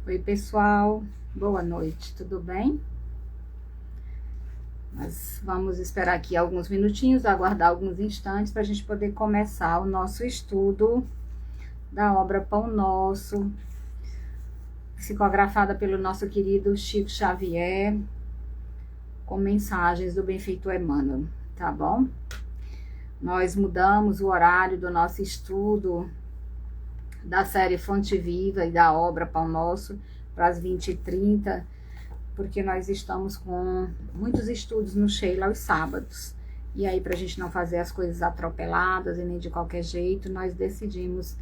Oi, pessoal. Boa noite, tudo bem? Nós vamos esperar aqui alguns minutinhos, aguardar alguns instantes para a gente poder começar o nosso estudo da obra Pão Nosso, psicografada pelo nosso querido Chico Xavier, com mensagens do benfeitor Emmanuel, tá bom? Nós mudamos o horário do nosso estudo da série Fonte Viva e da obra Pão Nosso para as 20h30, porque nós estamos com muitos estudos no Sheila aos sábados. E aí, para a gente não fazer as coisas atropeladas e nem de qualquer jeito, nós decidimos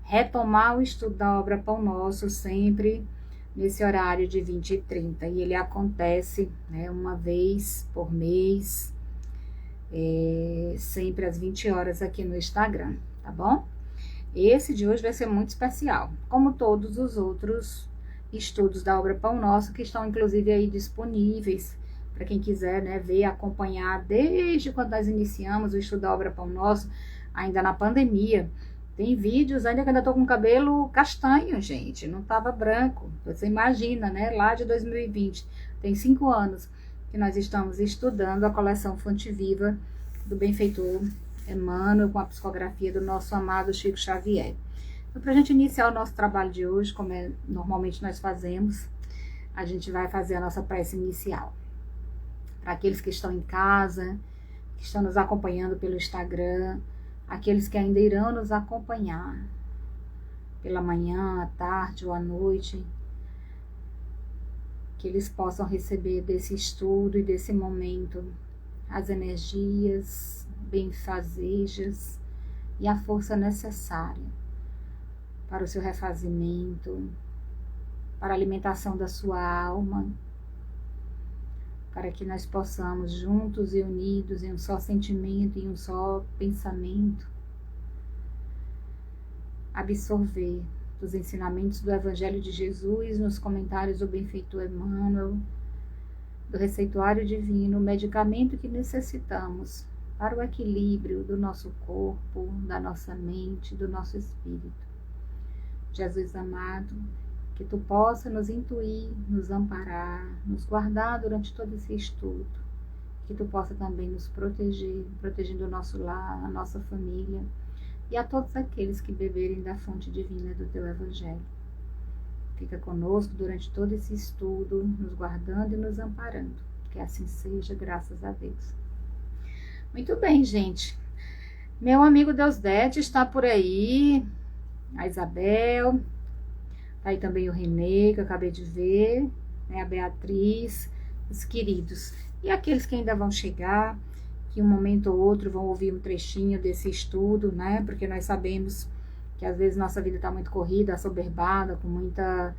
retomar o estudo da obra Pão Nosso sempre nesse horário de 20h30. E ele acontece, né, uma vez por mês, sempre às 20 horas aqui no Instagram, tá bom? Esse de hoje vai ser muito especial, como todos os outros estudos da obra Pão Nosso, que estão inclusive aí disponíveis para quem quiser, né, ver, acompanhar desde quando nós iniciamos o estudo da obra Pão Nosso, ainda na pandemia. Tem vídeos ainda que ainda tô com cabelo castanho, gente, não tava branco. Você imagina, né, lá de 2020, tem 5 anos que nós estamos estudando a coleção Fonte Viva do benfeitor Emmanuel, com a psicografia do nosso amado Chico Xavier. Então, para a gente iniciar o nosso trabalho de hoje, como normalmente nós fazemos, a gente vai fazer a nossa prece inicial. Para aqueles que estão em casa, que estão nos acompanhando pelo Instagram, aqueles que ainda irão nos acompanhar pela manhã, à tarde ou à noite, que eles possam receber desse estudo e desse momento as energias benfazejas e a força necessária para o seu refazimento, para a alimentação da sua alma, para que nós possamos, juntos e unidos em um só sentimento e um só pensamento, absorver os ensinamentos do Evangelho de Jesus nos comentários do benfeitor Emmanuel, do receituário divino, o medicamento que necessitamos para o equilíbrio do nosso corpo, da nossa mente, do nosso espírito. Jesus amado, que tu possa nos intuir, nos amparar, nos guardar durante todo esse estudo, que tu possa também nos proteger, protegendo o nosso lar, a nossa família e a todos aqueles que beberem da fonte divina do teu Evangelho. Fica conosco durante todo esse estudo, nos guardando e nos amparando. Que assim seja, graças a Deus. Muito bem, gente. Meu amigo Deusdete está por aí. A Isabel. Tá aí também o Renê, que eu acabei de ver. Né, a Beatriz. Os queridos. E aqueles que ainda vão chegar, que um momento ou outro vão ouvir um trechinho desse estudo, né? Porque nós sabemos que às vezes nossa vida está muito corrida, assoberbada, com muita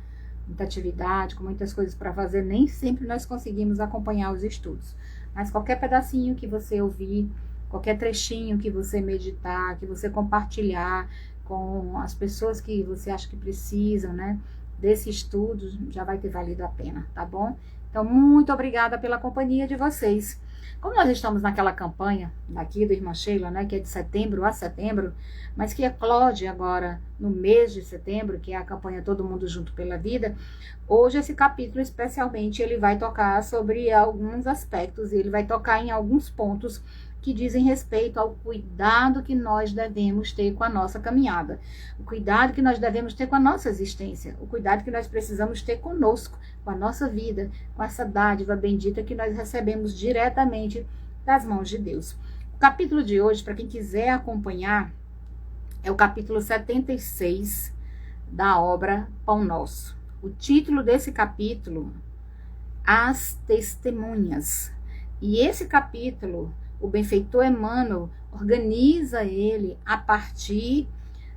atividade, com muitas coisas para fazer, nem sempre nós conseguimos acompanhar os estudos. Mas qualquer pedacinho que você ouvir, qualquer trechinho que você meditar, que você compartilhar com as pessoas que você acha que precisam, né, desse estudo, já vai ter valido a pena, tá bom? Então, muito obrigada pela companhia de vocês. Como nós estamos naquela campanha daqui do Irmã Sheila, né, que é de setembro a setembro, mas que eclode agora no mês de setembro, que é a campanha Todo Mundo Junto pela Vida, hoje esse capítulo especialmente ele vai tocar sobre alguns aspectos, e ele vai tocar em alguns pontos que dizem respeito ao cuidado que nós devemos ter com a nossa caminhada, o cuidado que nós devemos ter com a nossa existência, o cuidado que nós precisamos ter conosco, com a nossa vida, com essa dádiva bendita que nós recebemos diretamente das mãos de Deus. O capítulo de hoje, para quem quiser acompanhar, é o capítulo 76 da obra Pão Nosso. O título desse capítulo, As Testemunhas. E esse capítulo, o benfeitor Emmanuel organiza ele a partir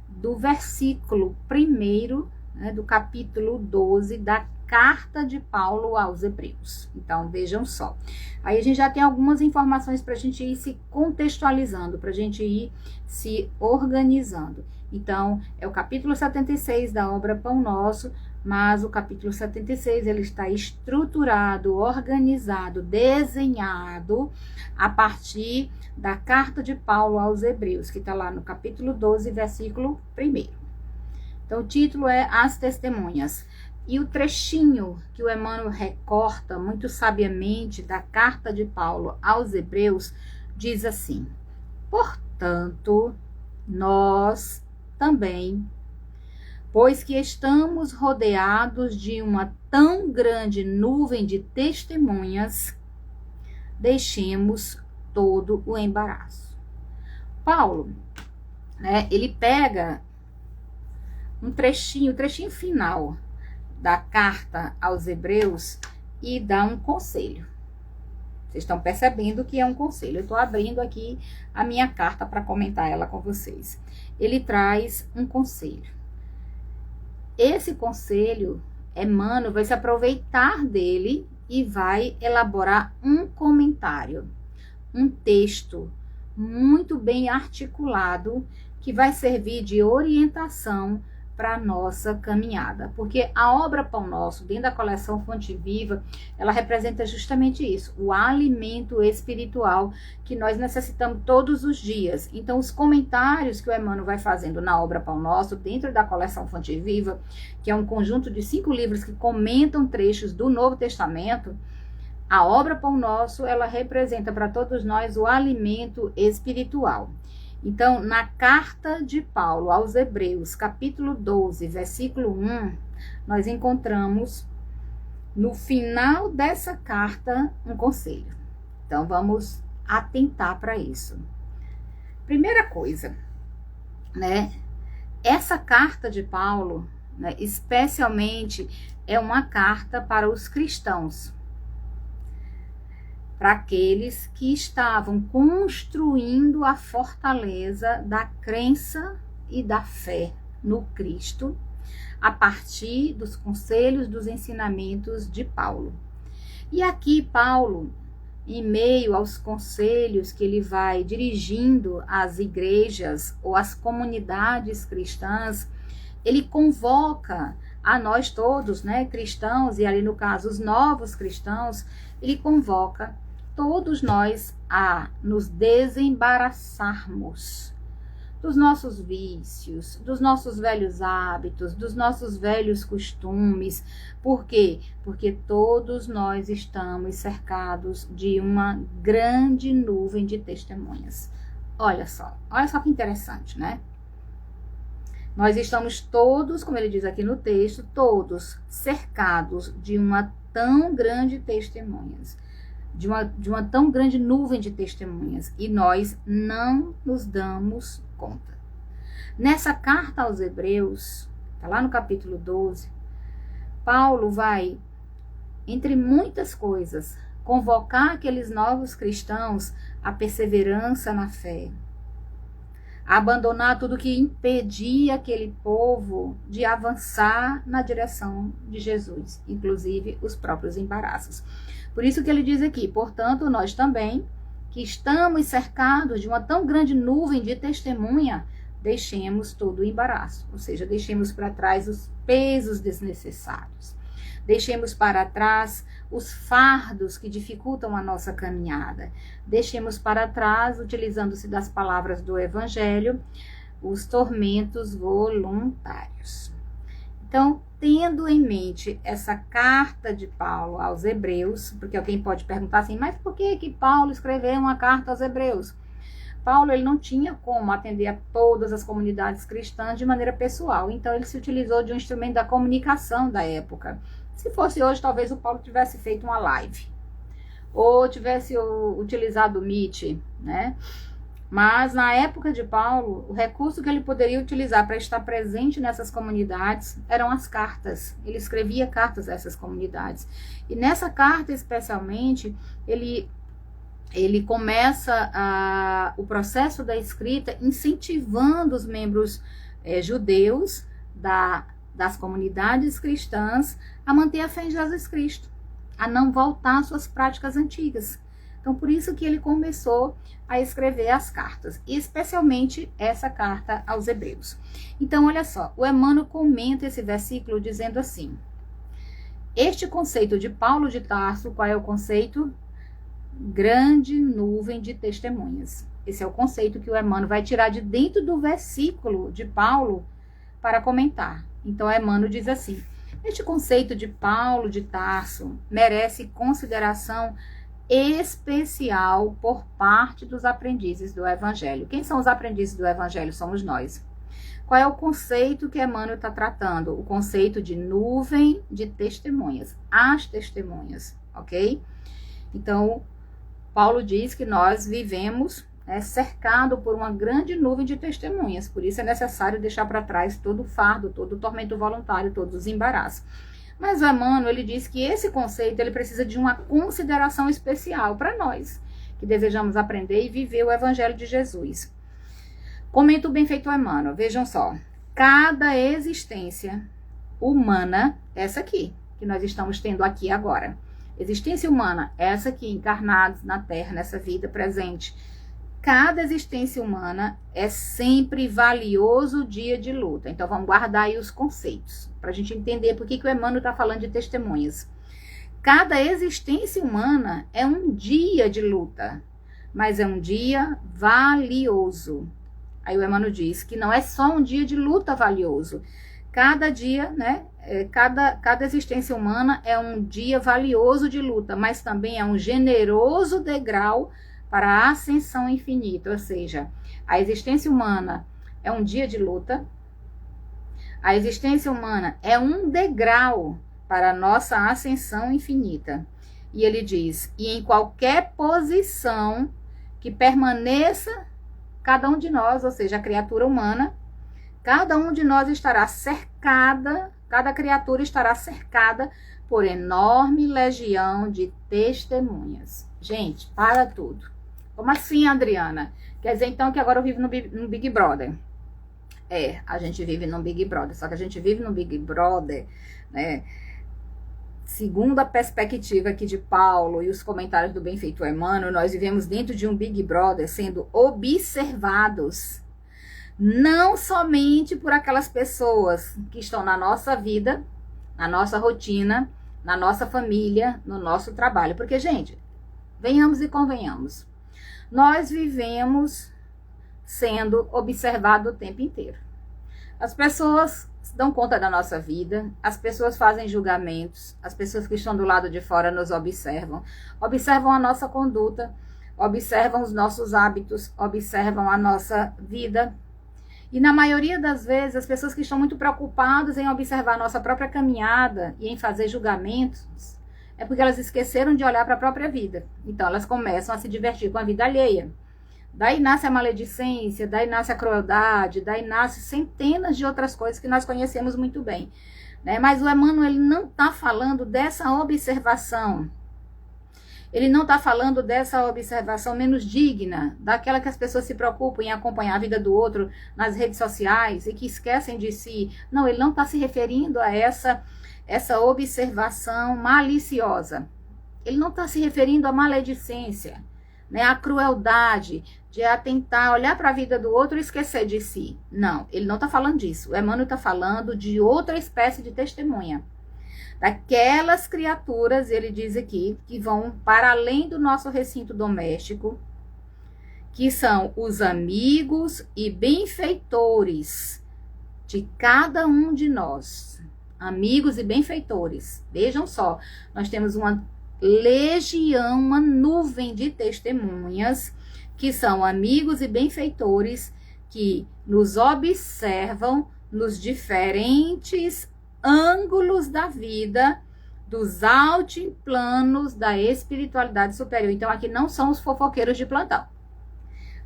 do versículo 1º, né, do capítulo 12 da Carta de Paulo aos Hebreus. Então, vejam só. Aí a gente já tem algumas informações para a gente ir se contextualizando, para a gente ir se organizando. Então, é o capítulo 76 da obra Pão Nosso, mas o capítulo 76 ele está estruturado, organizado, desenhado a partir da Carta de Paulo aos Hebreus, que está lá no capítulo 12, versículo 1º. Então, o título é As Testemunhas. E o trechinho que o Emmanuel recorta muito sabiamente da carta de Paulo aos Hebreus diz assim: portanto, nós também, pois que estamos rodeados de uma tão grande nuvem de testemunhas, deixemos todo o embaraço. Paulo, né, ele pega o trechinho final da carta aos Hebreus e dá um conselho. Vocês estão percebendo que é um conselho. Eu estou abrindo aqui a minha carta para comentar ela com vocês. Ele traz um conselho. Esse conselho, Emmanuel vai se aproveitar dele e vai elaborar um comentário, um texto muito bem articulado que vai servir de orientação para a nossa caminhada, porque a obra Pão Nosso, dentro da coleção Fonte Viva, ela representa justamente isso, o alimento espiritual que nós necessitamos todos os dias. Então, os comentários que o Emmanuel vai fazendo na obra Pão Nosso, dentro da coleção Fonte Viva, que é um conjunto de 5 livros que comentam trechos do Novo Testamento, a obra Pão Nosso, ela representa para todos nós o alimento espiritual. Então, na carta de Paulo aos Hebreus, capítulo 12, versículo 1, nós encontramos, no final dessa carta, um conselho. Então, vamos atentar para isso. Primeira coisa, né? Essa carta de Paulo, né, especialmente, é uma carta para os cristãos, para aqueles que estavam construindo a fortaleza da crença e da fé no Cristo, a partir dos conselhos, dos ensinamentos de Paulo. E aqui Paulo, em meio aos conselhos que ele vai dirigindo às igrejas ou às comunidades cristãs, ele convoca a nós todos, né, cristãos, e ali no caso os novos cristãos, ele convoca todos nós a nos desembaraçarmos dos nossos vícios, dos nossos velhos hábitos, dos nossos velhos costumes. Por quê? Porque todos nós estamos cercados de uma grande nuvem de testemunhas. Olha só que interessante, né? Nós estamos todos, como ele diz aqui no texto, todos cercados de uma tão grande testemunhas. De uma tão grande nuvem de testemunhas, e nós não nos damos conta. Nessa carta aos Hebreus, está lá no capítulo 12, Paulo vai, entre muitas coisas, convocar aqueles novos cristãos à perseverança na fé, a abandonar tudo que impedia aquele povo de avançar na direção de Jesus, inclusive os próprios embaraços. Por isso que ele diz aqui, portanto, nós também, que estamos cercados de uma tão grande nuvem de testemunha, deixemos todo o embaraço, ou seja, deixemos para trás os pesos desnecessários, deixemos para trás os fardos que dificultam a nossa caminhada, deixemos para trás, utilizando-se das palavras do Evangelho, os tormentos voluntários. Então, tendo em mente essa carta de Paulo aos Hebreus, porque alguém pode perguntar assim, mas por que Paulo escreveu uma carta aos Hebreus? Paulo, ele não tinha como atender a todas as comunidades cristãs de maneira pessoal, então ele se utilizou de um instrumento da comunicação da época. Se fosse hoje, talvez o Paulo tivesse feito uma live, ou tivesse utilizado o Meet, né? Mas na época de Paulo, o recurso que ele poderia utilizar para estar presente nessas comunidades eram as cartas. Ele escrevia cartas a essas comunidades. E nessa carta, especialmente, ele começa o processo da escrita incentivando os membros judeus das comunidades cristãs a manter a fé em Jesus Cristo, a não voltar às suas práticas antigas. Então, por isso que ele começou a escrever as cartas, e especialmente essa carta aos Hebreus. Então, olha só, o Emmanuel comenta esse versículo dizendo assim: este conceito de Paulo de Tarso, qual é o conceito? Grande nuvem de testemunhas. Esse é o conceito que o Emmanuel vai tirar de dentro do versículo de Paulo para comentar. Então, Emmanuel diz assim: Este conceito de Paulo de Tarso merece consideração especial por parte dos aprendizes do Evangelho. Quem são os aprendizes do Evangelho? Somos nós. Qual é o conceito que Emmanuel está tratando? O conceito de nuvem de testemunhas, as testemunhas, ok? Então, Paulo diz que nós vivemos cercado por uma grande nuvem de testemunhas, por isso é necessário deixar para trás todo o fardo, todo o tormento voluntário, todos os embaraços. Mas o Emmanuel, ele diz que esse conceito ele precisa de uma consideração especial para nós, que desejamos aprender e viver o Evangelho de Jesus. Comenta o benfeitor Emmanuel, vejam só, cada existência humana, essa aqui, que nós estamos tendo aqui agora, existência humana, essa aqui, encarnados na Terra, nessa vida presente, cada existência humana é sempre valioso dia de luta. Então, vamos guardar aí os conceitos, para a gente entender por que o Emmanuel está falando de testemunhas. Cada existência humana é um dia de luta, mas é um dia valioso. Aí o Emmanuel diz que não é só um dia de luta valioso. Cada dia, cada existência humana é um dia valioso de luta, mas também é um generoso degrau para a ascensão infinita, ou seja, a existência humana é um dia de luta, a existência humana é um degrau para a nossa ascensão infinita. E ele diz, e em qualquer posição que permaneça cada um de nós, ou seja, a criatura humana, cada um de nós estará cercada, cada criatura estará cercada por enorme legião de testemunhas. Gente, para tudo. Como assim, Adriana? Quer dizer, então, que agora eu vivo no Big Brother. A gente vive no Big Brother. Só que a gente vive no Big Brother, né? Segundo a perspectiva aqui de Paulo e os comentários do benfeitor Emmanuel, nós vivemos dentro de um Big Brother sendo observados não somente por aquelas pessoas que estão na nossa vida, na nossa rotina, na nossa família, no nosso trabalho. Porque, gente, venhamos e convenhamos, nós vivemos sendo observados o tempo inteiro. As pessoas dão conta da nossa vida, as pessoas fazem julgamentos, as pessoas que estão do lado de fora nos observam a nossa conduta, observam os nossos hábitos, observam a nossa vida. E na maioria das vezes, as pessoas que estão muito preocupadas em observar a nossa própria caminhada e em fazer julgamentos, é porque elas esqueceram de olhar para a própria vida. Então, elas começam a se divertir com a vida alheia. Daí nasce a maledicência, daí nasce a crueldade, daí nasce centenas de outras coisas que nós conhecemos muito bem, né? Mas o Emmanuel, ele não está falando dessa observação. Ele não está falando dessa observação menos digna, daquela que as pessoas se preocupam em acompanhar a vida do outro nas redes sociais e que esquecem de si. Não, ele não está se referindo a essa observação maliciosa. Ele não está se referindo à maledicência, né, à crueldade, de atentar, olhar para a vida do outro e esquecer de si. Não, ele não está falando disso. O Emmanuel está falando de outra espécie de testemunha. Daquelas criaturas, ele diz aqui, que vão para além do nosso recinto doméstico, que são os amigos e benfeitores de cada um de nós. Amigos e benfeitores. Vejam só, nós temos uma legião, uma nuvem de testemunhas, que são amigos e benfeitores que nos observam nos diferentes ângulos da vida, dos altiplanos da espiritualidade superior. Então, aqui não são os fofoqueiros de plantão.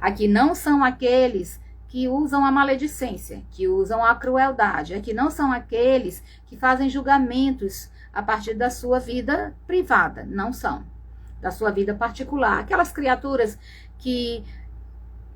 Aqui não são aqueles que usam a maledicência, que usam a crueldade. Aqui não são aqueles que fazem julgamentos a partir da sua vida privada. Não são. Da sua vida particular. Aquelas criaturas que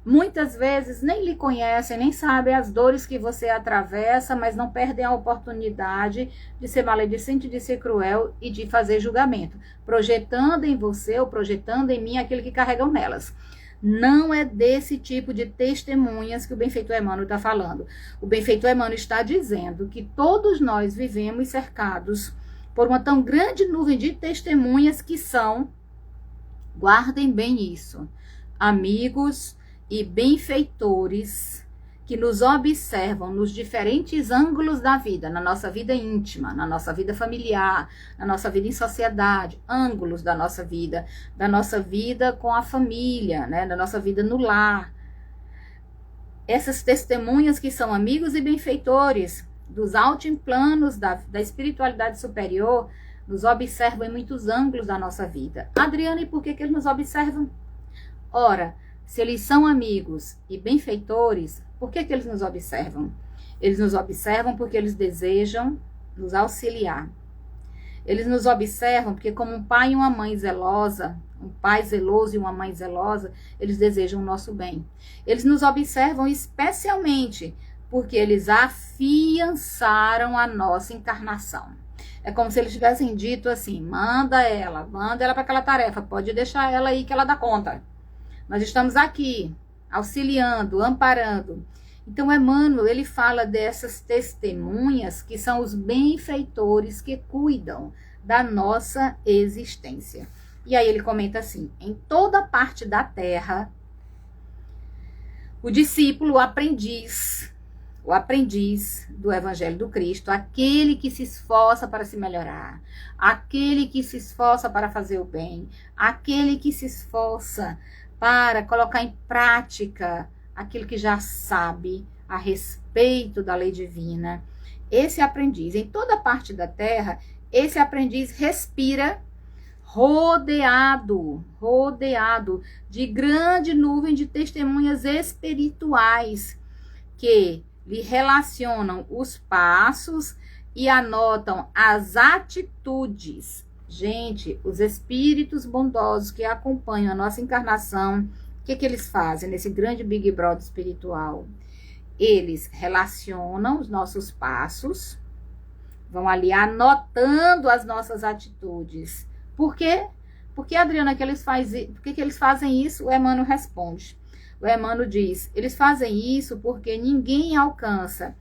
muitas vezes nem lhe conhecem, nem sabem as dores que você atravessa, mas não perdem a oportunidade de ser maledicente, de ser cruel e de fazer julgamento, projetando em você ou projetando em mim aquilo que carregam nelas. Não é desse tipo de testemunhas que o benfeitor Emmanuel está falando. O benfeitor Emmanuel está dizendo que todos nós vivemos cercados por uma tão grande nuvem de testemunhas que são, guardem bem isso, amigos e benfeitores que nos observam nos diferentes ângulos da vida, na nossa vida íntima, na nossa vida familiar, na nossa vida em sociedade, ângulos da nossa vida com a família, né, da nossa vida no lar. Essas testemunhas que são amigos e benfeitores dos altiplanos da espiritualidade superior, nos observam em muitos ângulos da nossa vida. Adriana, e por que eles nos observam? Ora, se eles são amigos e benfeitores, por que eles nos observam? Eles nos observam porque eles desejam nos auxiliar. Eles nos observam porque, como um pai e uma mãe zelosa, um pai zeloso e uma mãe zelosa, eles desejam o nosso bem. Eles nos observam especialmente porque eles afiançaram a nossa encarnação. É como se eles tivessem dito assim: manda ela para aquela tarefa, pode deixar ela aí que ela dá conta. Nós estamos aqui, auxiliando, amparando. Então, Emmanuel, ele fala dessas testemunhas que são os benfeitores que cuidam da nossa existência. E aí ele comenta assim: em toda parte da terra, o discípulo, o aprendiz do Evangelho do Cristo, aquele que se esforça para se melhorar, aquele que se esforça para fazer o bem, aquele que se esforça para colocar em prática aquilo que já sabe a respeito da lei divina. Esse aprendiz, em toda parte da terra, esse aprendiz respira rodeado de grande nuvem de testemunhas espirituais que lhe relacionam os passos e anotam as atitudes. Gente, os espíritos bondosos que acompanham a nossa encarnação, o que eles fazem nesse grande Big Brother espiritual? Eles relacionam os nossos passos, vão ali anotando as nossas atitudes. Por quê? Porque, Adriana, por que eles fazem isso? O Emmanuel responde. O Emmanuel diz: eles fazem isso porque ninguém alcança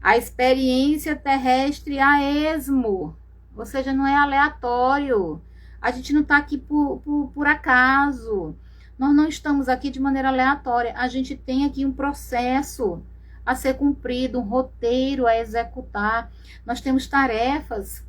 a experiência terrestre a esmo. Ou seja, não é aleatório. A gente não está aqui por acaso. Nós não estamos aqui de maneira aleatória. A gente tem aqui um processo a ser cumprido, um roteiro a executar. Nós temos tarefas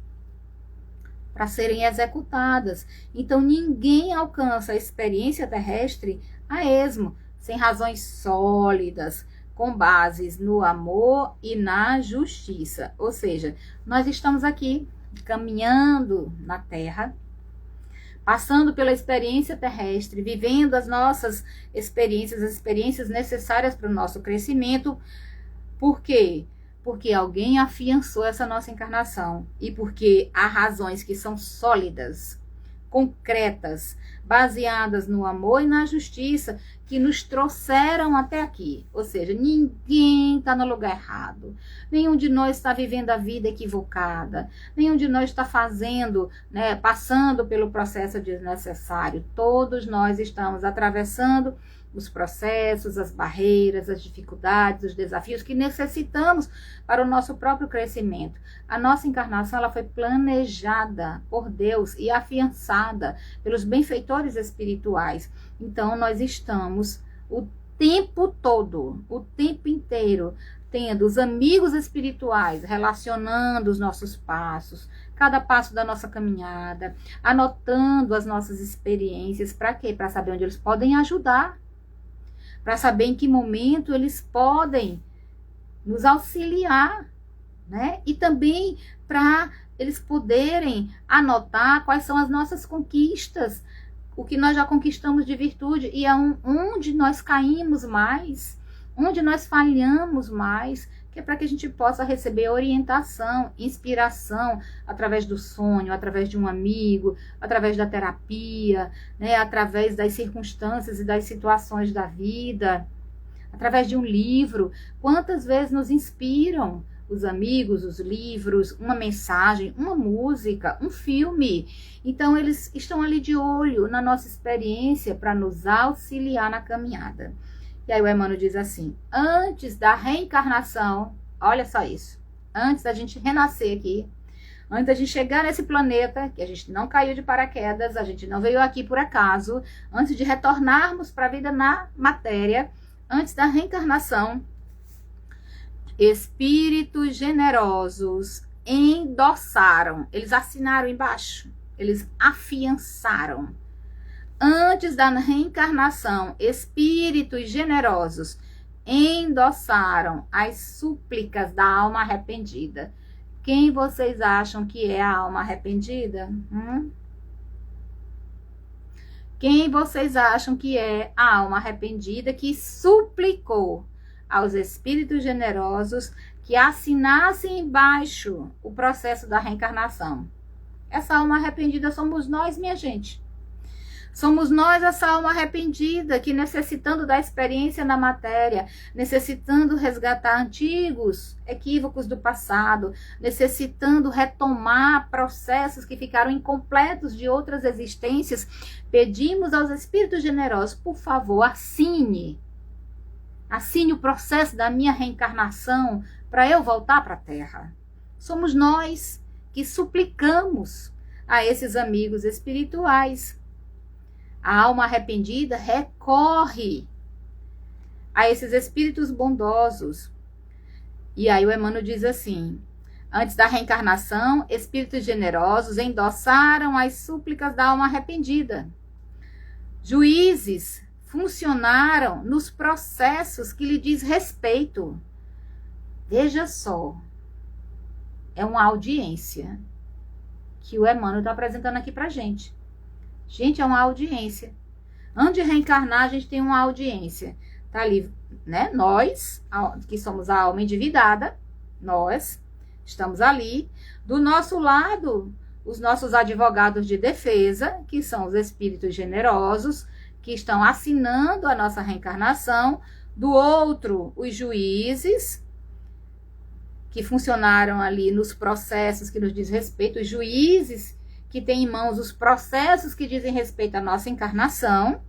para serem executadas. Então, ninguém alcança a experiência terrestre a esmo, sem razões sólidas, com bases no amor e na justiça. Ou seja, nós estamos aqui caminhando na Terra, passando pela experiência terrestre, vivendo as nossas experiências, as experiências necessárias para o nosso crescimento. Por quê? Porque alguém afiançou essa nossa encarnação e porque há razões que são sólidas, concretas, baseadas no amor e na justiça, que nos trouxeram até aqui. Ou seja, ninguém está no lugar errado. Nenhum de nós está vivendo a vida equivocada. Nenhum de nós está passando pelo processo desnecessário. Todos nós estamos atravessando os processos, as barreiras, as dificuldades, os desafios que necessitamos para o nosso próprio crescimento. A nossa encarnação ela foi planejada por Deus e afiançada pelos benfeitores espirituais. Então, nós estamos o tempo todo, o tempo inteiro, tendo os amigos espirituais relacionando os nossos passos, cada passo da nossa caminhada, anotando as nossas experiências. Para quê? Para saber onde eles podem ajudar, para saber em que momento eles podem nos auxiliar, né? E também para eles poderem anotar quais são as nossas conquistas, o que nós já conquistamos de virtude e onde nós caímos mais, onde nós falhamos mais, que é para que a gente possa receber orientação, inspiração, através do sonho, através de um amigo, através da terapia, né, através das circunstâncias e das situações da vida, através de um livro. Quantas vezes nos inspiram os amigos, os livros, uma mensagem, uma música, um filme. Então, eles estão ali de olho na nossa experiência para nos auxiliar na caminhada. E aí o Emmanuel diz assim: antes da reencarnação, olha só isso, antes da gente renascer aqui, antes da gente chegar nesse planeta, que a gente não caiu de paraquedas, a gente não veio aqui por acaso, antes de retornarmos para a vida na matéria, antes da reencarnação, Espíritos generosos endossaram, eles assinaram embaixo, eles afiançaram. Antes da reencarnação, espíritos generosos endossaram as súplicas da alma arrependida. Quem vocês acham que é a alma arrependida? Quem vocês acham que é a alma arrependida que suplicou aos espíritos generosos que assinassem embaixo o processo da reencarnação? Essa alma arrependida somos nós, minha gente. Somos nós, essa alma arrependida, que necessitando da experiência na matéria, necessitando resgatar antigos equívocos do passado, necessitando retomar processos que ficaram incompletos de outras existências, pedimos aos espíritos generosos, por favor, assine o processo da minha reencarnação para eu voltar para a Terra. Somos nós que suplicamos a esses amigos espirituais. A alma arrependida recorre a esses espíritos bondosos. E aí o Emmanuel diz assim: antes da reencarnação, espíritos generosos endossaram as súplicas da alma arrependida. Juízes funcionaram nos processos que lhe diz respeito. Veja só, é uma audiência que o Emmanuel está apresentando aqui para a gente. Gente, é uma audiência. Antes de reencarnar, a gente tem uma audiência. Tá ali, né? Nós, que somos a alma endividada, nós estamos ali. Do nosso lado, os nossos advogados de defesa, que são os espíritos generosos, que estão assinando a nossa reencarnação. Do outro, os juízes, que funcionaram ali nos processos que nos diz respeito, os juízes que têm em mãos os processos que dizem respeito à nossa encarnação.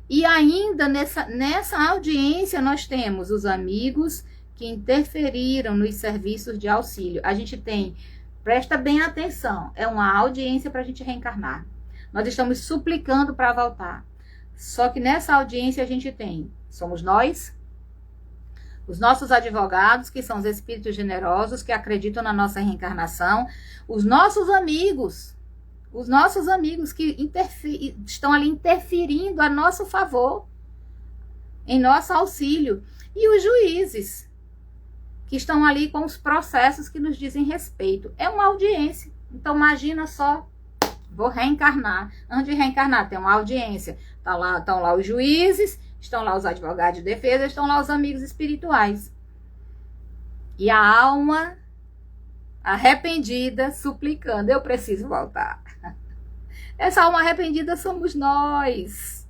E ainda nessa audiência nós temos os amigos que interferiram nos serviços de auxílio. A gente tem, presta bem atenção, é uma audiência para a gente reencarnar. Nós estamos suplicando para voltar. Só que nessa audiência a gente tem, somos nós, os nossos advogados, que são os espíritos generosos, que acreditam na nossa reencarnação, os nossos amigos que estão ali interferindo a nosso favor, em nosso auxílio, e os juízes, que estão ali com os processos que nos dizem respeito. É uma audiência. Então, imagina só, vou reencarnar. Antes de reencarnar, tem uma audiência. Estão lá os juízes, estão lá os advogados de defesa, estão lá os amigos espirituais. E a alma arrependida suplicando, eu preciso voltar. Essa alma arrependida somos nós.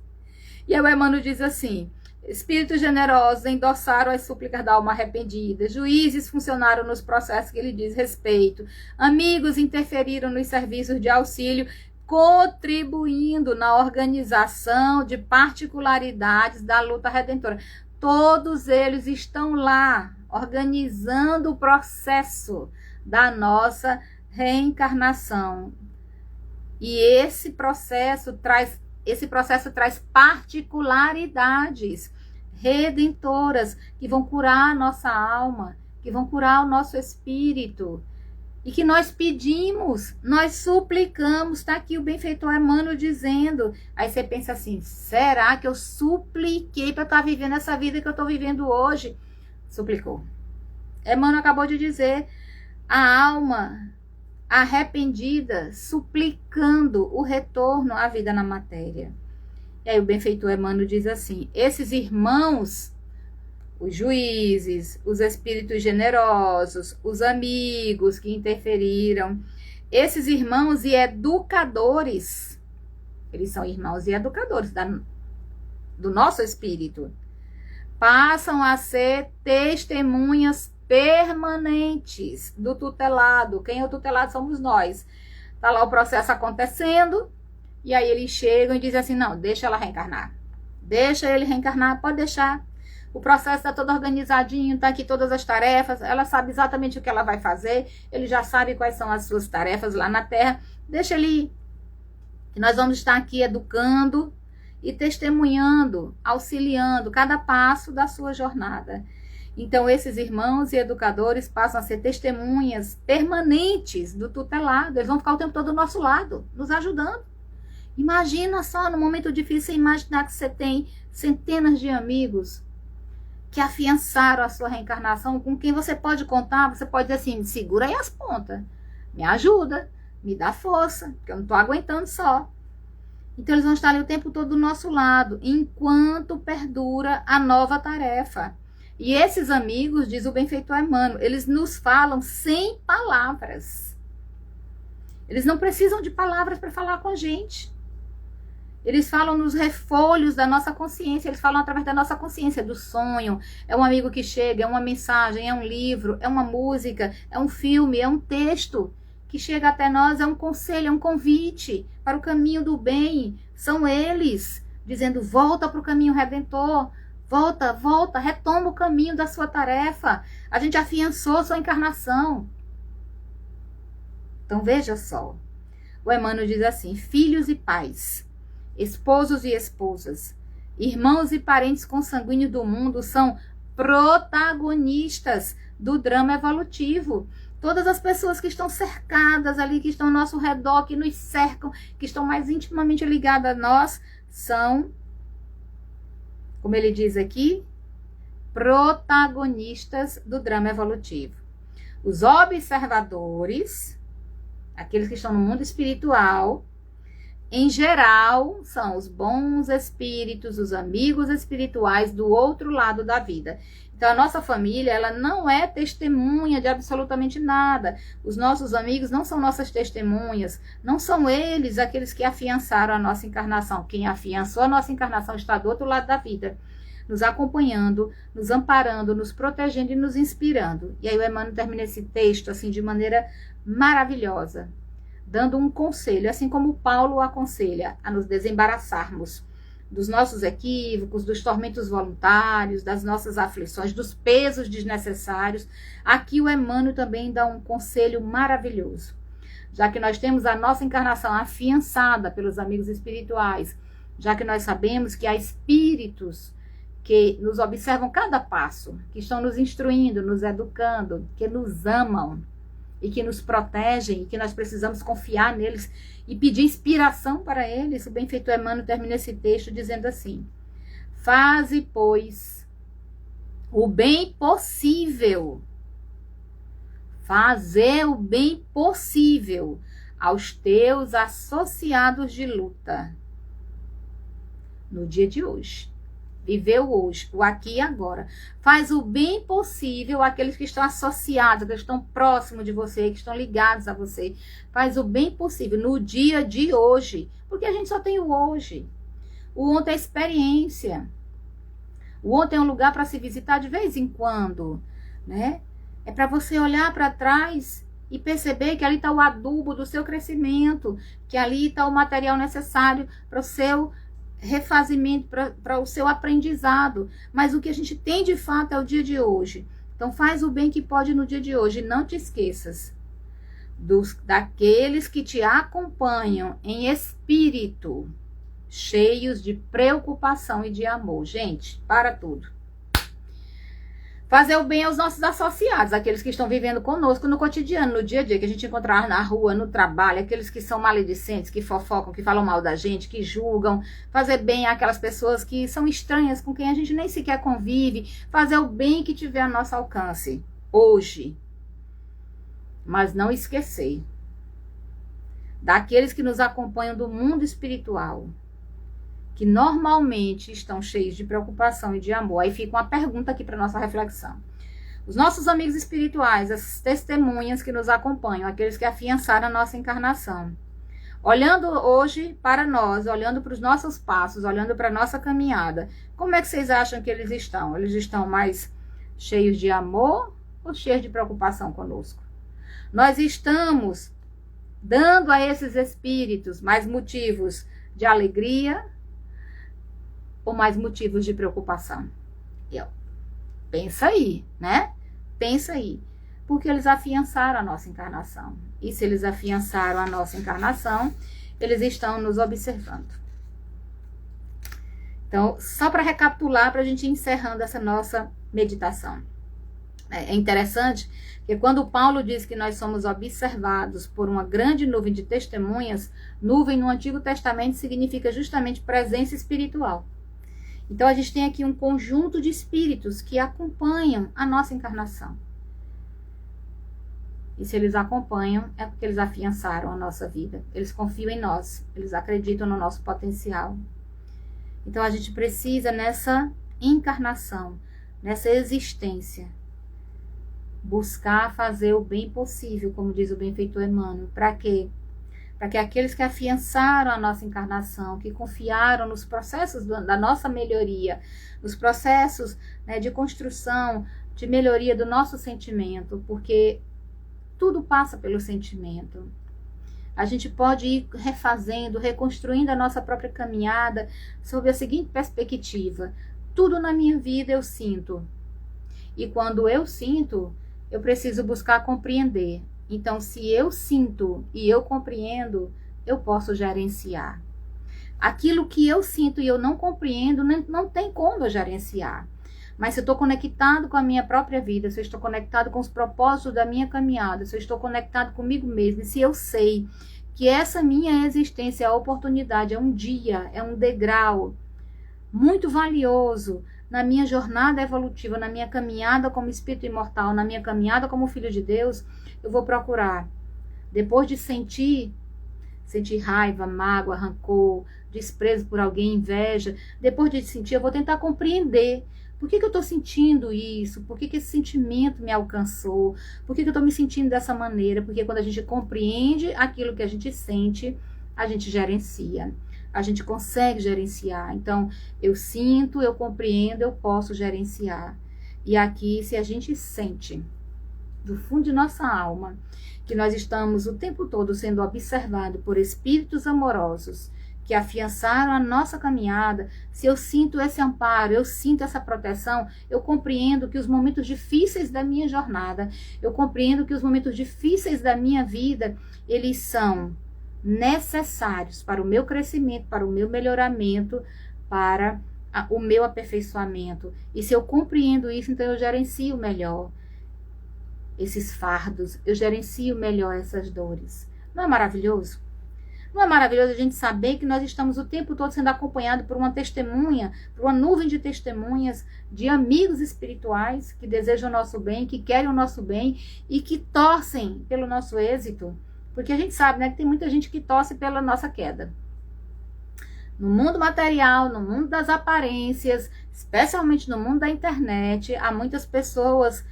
E aí o Emmanuel diz assim: espíritos generosos endossaram as súplicas da alma arrependida, juízes funcionaram nos processos que lhe diz respeito, amigos interferiram nos serviços de auxílio, contribuindo na organização de particularidades da luta redentora. Todos eles estão lá, organizando o processo da nossa reencarnação. E esse processo traz particularidades redentoras que vão curar a nossa alma, que vão curar o nosso espírito. E que nós pedimos, nós suplicamos. Está aqui o benfeitor Emmanuel dizendo. Aí você pensa assim: será que eu supliquei para estar vivendo essa vida que eu estou vivendo hoje? Suplicou. Emmanuel acabou de dizer: a alma arrependida suplicando o retorno à vida na matéria. E aí o benfeitor Emmanuel diz assim: esses irmãos, os juízes, os espíritos generosos, os amigos que interferiram, esses irmãos e educadores, eles são irmãos e educadores do nosso espírito, passam a ser testemunhas permanentes do tutelado. Quem é o tutelado somos nós. Está lá o processo acontecendo, e aí eles chegam e dizem assim: não, deixa ela reencarnar. Deixa ele reencarnar, pode deixar. O processo está todo organizadinho, está aqui todas as tarefas, ela sabe exatamente o que ela vai fazer, ele já sabe quais são as suas tarefas lá na Terra, deixa ele ir. E nós vamos estar aqui educando e testemunhando, auxiliando cada passo da sua jornada. Então, esses irmãos e educadores passam a ser testemunhas permanentes do tutelado. Eles vão ficar o tempo todo do nosso lado, nos ajudando. Imagina só, no momento difícil, imaginar que você tem centenas de amigos que afiançaram a sua reencarnação, com quem você pode contar. Você pode dizer assim, segura aí as pontas, me ajuda, me dá força, porque eu não estou aguentando só. Então, eles vão estar ali o tempo todo do nosso lado, enquanto perdura a nova tarefa. E esses amigos, diz o benfeitor Emmanuel, eles nos falam sem palavras. Eles não precisam de palavras para falar com a gente. Eles falam nos refolhos da nossa consciência, eles falam através da nossa consciência, do sonho. É um amigo que chega, é uma mensagem, é um livro, é uma música, é um filme, é um texto que chega até nós, é um conselho, é um convite para o caminho do bem. São eles dizendo, volta para o caminho redentor, volta, volta, retoma o caminho da sua tarefa. A gente afiançou sua encarnação. Então veja só, o Emmanuel diz assim, filhos e pais, esposos e esposas, irmãos e parentes consanguíneos do mundo são protagonistas do drama evolutivo. Todas as pessoas que estão cercadas ali, que estão ao nosso redor, que nos cercam, que estão mais intimamente ligadas a nós, são, como ele diz aqui, protagonistas do drama evolutivo. Os observadores, aqueles que estão no mundo espiritual, em geral, são os bons espíritos, os amigos espirituais do outro lado da vida. Então, a nossa família, ela não é testemunha de absolutamente nada. Os nossos amigos não são nossas testemunhas. Não são eles aqueles que afiançaram a nossa encarnação. Quem afiançou a nossa encarnação está do outro lado da vida, nos acompanhando, nos amparando, nos protegendo e nos inspirando. E aí o Emmanuel termina esse texto assim de maneira maravilhosa, dando um conselho, assim como Paulo aconselha a nos desembaraçarmos dos nossos equívocos, dos tormentos voluntários, das nossas aflições, dos pesos desnecessários. Aqui o Emmanuel também dá um conselho maravilhoso. Já que nós temos a nossa encarnação afiançada pelos amigos espirituais, já que nós sabemos que há espíritos que nos observam cada passo, que estão nos instruindo, nos educando, que nos amam e que nos protegem, e que nós precisamos confiar neles e pedir inspiração para eles. O benfeitor Emmanuel termina esse texto dizendo assim: faze, pois, o bem possível, fazer o bem possível aos teus associados de luta no dia de hoje. Viveu hoje, o aqui e agora. Faz o bem possível àqueles que estão associados, que estão próximos de você, que estão ligados a você. Faz o bem possível no dia de hoje, porque a gente só tem o hoje. O ontem é experiência. O ontem é um lugar para se visitar de vez em quando, né? É para você olhar para trás e perceber que ali está o adubo do seu crescimento, que ali está o material necessário para o seu refazimento, para o seu aprendizado. Mas o que a gente tem de fato é o dia de hoje. Então faz o bem que pode no dia de hoje. Não te esqueças daqueles que te acompanham em espírito, cheios de preocupação e de amor. Gente, para tudo. Fazer o bem aos nossos associados, aqueles que estão vivendo conosco no cotidiano, no dia a dia, que a gente encontrar na rua, no trabalho, aqueles que são maledicentes, que fofocam, que falam mal da gente, que julgam. Fazer bem àquelas pessoas que são estranhas, com quem a gente nem sequer convive. Fazer o bem que tiver a nosso alcance, hoje. Mas não esquecer daqueles que nos acompanham do mundo espiritual, que normalmente estão cheios de preocupação e de amor. Aí fica uma pergunta aqui para nossa reflexão. Os nossos amigos espirituais, as testemunhas que nos acompanham, aqueles que afiançaram a nossa encarnação, olhando hoje para nós, olhando para os nossos passos, olhando para a nossa caminhada, como é que vocês acham que eles estão? Eles estão mais cheios de amor ou cheios de preocupação conosco? Nós estamos dando a esses espíritos mais motivos de alegria ou mais motivos de preocupação? Pensa aí, né? Pensa aí. Porque eles afiançaram a nossa encarnação. E se eles afiançaram a nossa encarnação, eles estão nos observando. Então, só para recapitular, para a gente ir encerrando essa nossa meditação. É interessante que quando Paulo diz que nós somos observados por uma grande nuvem de testemunhas, nuvem no Antigo Testamento significa justamente presença espiritual. Então a gente tem aqui um conjunto de espíritos que acompanham a nossa encarnação. E se eles acompanham, é porque eles afiançaram a nossa vida. Eles confiam em nós, eles acreditam no nosso potencial. Então a gente precisa nessa encarnação, nessa existência, buscar fazer o bem possível, como diz o benfeitor Emmanuel. Para quê? Para que aqueles que afiançaram a nossa encarnação, que confiaram nos processos da nossa melhoria, nos processos, né, de construção, de melhoria do nosso sentimento, porque tudo passa pelo sentimento. A gente pode ir refazendo, reconstruindo a nossa própria caminhada sob a seguinte perspectiva: tudo na minha vida eu sinto. E quando eu sinto, eu preciso buscar compreender. Então, se eu sinto e eu compreendo, eu posso gerenciar. Aquilo que eu sinto e eu não compreendo, não tem como eu gerenciar. Mas se eu estou conectado com a minha própria vida, se eu estou conectado com os propósitos da minha caminhada, se eu estou conectado comigo mesmo, e se eu sei que essa minha existência, a oportunidade, é um dia, é um degrau muito valioso na minha jornada evolutiva, na minha caminhada como espírito imortal, na minha caminhada como filho de Deus, eu vou procurar, depois de sentir raiva, mágoa, rancor, desprezo por alguém, inveja, depois de sentir, eu vou tentar compreender. Por que eu estou sentindo isso? Por que esse sentimento me alcançou? Por que eu estou me sentindo dessa maneira? Porque quando a gente compreende aquilo que a gente sente, a gente gerencia. A gente consegue gerenciar. Então, eu sinto, eu compreendo, eu posso gerenciar. E aqui, se a gente sente, do fundo de nossa alma, que nós estamos o tempo todo sendo observados por espíritos amorosos, que afiançaram a nossa caminhada, se eu sinto esse amparo, eu sinto essa proteção, eu compreendo que os momentos difíceis da minha jornada, eu compreendo que os momentos difíceis da minha vida, eles são necessários para o meu crescimento, para o meu melhoramento, para o meu aperfeiçoamento. E se eu compreendo isso, então eu gerencio melhor esses fardos, eu gerencio melhor essas dores. Não é maravilhoso? Não é maravilhoso a gente saber que nós estamos o tempo todo sendo acompanhados por uma testemunha, por uma nuvem de testemunhas, de amigos espirituais que desejam o nosso bem, que querem o nosso bem e que torcem pelo nosso êxito? Porque a gente sabe, né, que tem muita gente que torce pela nossa queda. No mundo material, no mundo das aparências, especialmente no mundo da internet, há muitas pessoas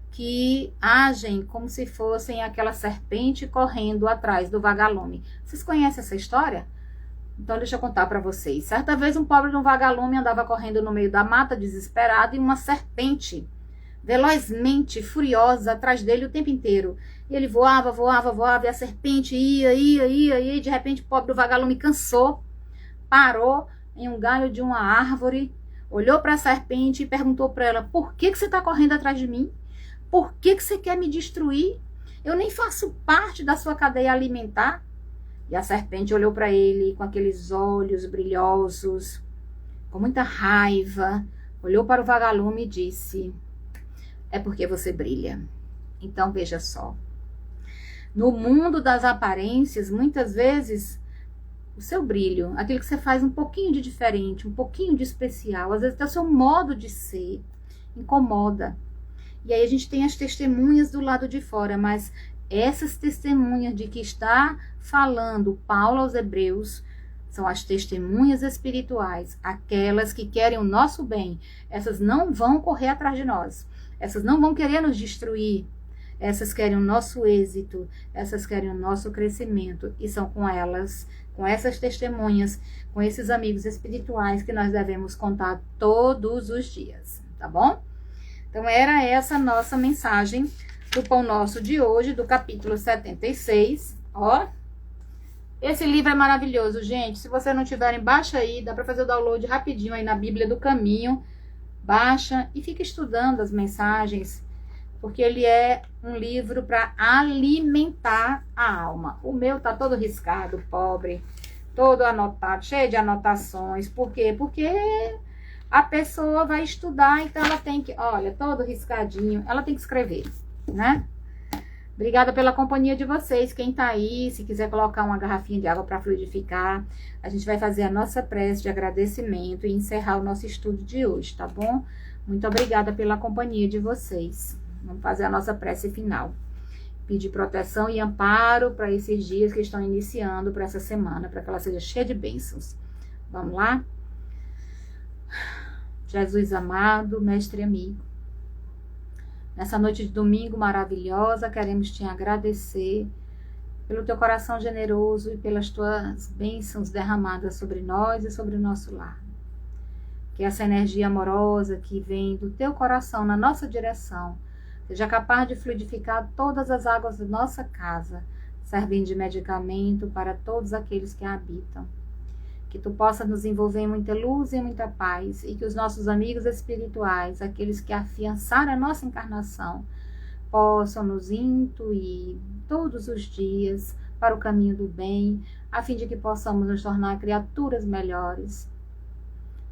que agem como se fossem aquela serpente correndo atrás do vagalume. Vocês conhecem essa história? Então deixa eu contar para vocês. Certa vez um pobre de um vagalume andava correndo no meio da mata desesperado e uma serpente velozmente, furiosa, atrás dele o tempo inteiro. E ele voava, e a serpente ia, e de repente o pobre do vagalume cansou, parou em um galho de uma árvore, olhou para a serpente e perguntou para ela: por que você está correndo atrás de mim? Por que você quer me destruir? Eu nem faço parte da sua cadeia alimentar. E a serpente olhou para ele com aqueles olhos brilhosos, com muita raiva, olhou para o vagalume e disse: é porque você brilha. Então veja só, no mundo das aparências, muitas vezes o seu brilho, aquilo que você faz um pouquinho de diferente, um pouquinho de especial, às vezes até o seu modo de ser, incomoda. E aí a gente tem as testemunhas do lado de fora, mas essas testemunhas de que está falando Paulo aos Hebreus são as testemunhas espirituais, aquelas que querem o nosso bem. Essas não vão correr atrás de nós, essas não vão querer nos destruir, essas querem o nosso êxito, essas querem o nosso crescimento, e são com elas, com essas testemunhas, com esses amigos espirituais que nós devemos contar todos os dias, tá bom? Então, era essa a nossa mensagem do Pão Nosso de hoje, do capítulo 76. Ó, esse livro é maravilhoso, gente. Se vocês não tiverem, baixa aí. Dá para fazer o download rapidinho aí na Bíblia do Caminho. Baixa e fica estudando as mensagens, porque ele é um livro para alimentar a alma. O meu tá todo riscado, pobre, todo anotado, cheio de anotações. Por quê? Porque a pessoa vai estudar, então ela tem que, olha, todo riscadinho, ela tem que escrever, né? Obrigada pela companhia de vocês. Quem tá aí, se quiser colocar uma garrafinha de água para fluidificar, a gente vai fazer a nossa prece de agradecimento e encerrar o nosso estudo de hoje, tá bom? Muito obrigada pela companhia de vocês. Vamos fazer a nossa prece final. Pedir proteção e amparo para esses dias que estão iniciando, para essa semana, para que ela seja cheia de bênçãos. Vamos lá? Jesus amado, mestre amigo, nessa noite de domingo maravilhosa, queremos te agradecer pelo teu coração generoso e pelas tuas bênçãos derramadas sobre nós e sobre o nosso lar. Que essa energia amorosa que vem do teu coração na nossa direção seja capaz de fluidificar todas as águas da nossa casa, servindo de medicamento para todos aqueles que a habitam. Que tu possa nos envolver em muita luz e muita paz, e que os nossos amigos espirituais, aqueles que afiançaram a nossa encarnação, possam nos intuir todos os dias para o caminho do bem, a fim de que possamos nos tornar criaturas melhores.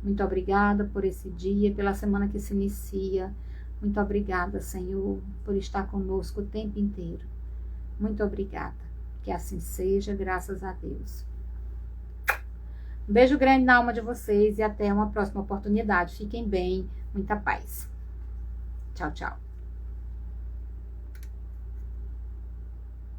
Muito obrigada por esse dia, pela semana que se inicia. Muito obrigada, Senhor, por estar conosco o tempo inteiro. Muito obrigada. Que assim seja, graças a Deus. Um beijo grande na alma de vocês e até uma próxima oportunidade. Fiquem bem, muita paz. Tchau, tchau.